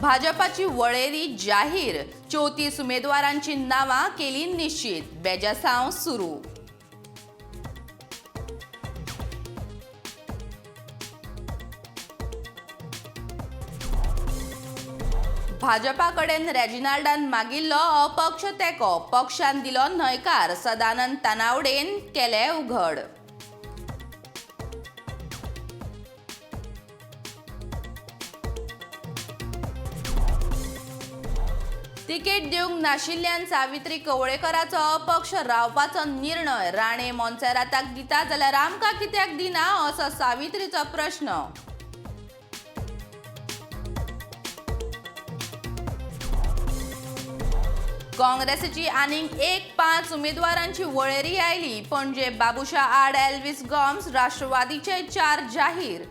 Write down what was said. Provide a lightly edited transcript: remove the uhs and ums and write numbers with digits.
भाजपाची वळेरी जाहीर, 34 उमेदवारांची नावां केली निश्चित, बेजासाव सुरू. भाजपा कडेन रेजिनाल्डान मागिल्लो अपक्ष तेको, पक्षान दिलो न्हयकार, सदानंद तानावडेन केले उघड. तिकेट दिवंक नाशिल्ल्यान सावित्री कवळेकराचो अपक्ष रावपाचो निर्णय. राणे मोन्सेराताक दिता जाल्यार आमकां कित्याक दिना, असो सावित्रीचो प्रश्न. काँग्रेसीची आनीक 5 उमेदवारांची वळेरी आयली. पणजे बाबुशा आड एल्विस गॉम्स, राष्ट्रवादीचे 4 जाहीर.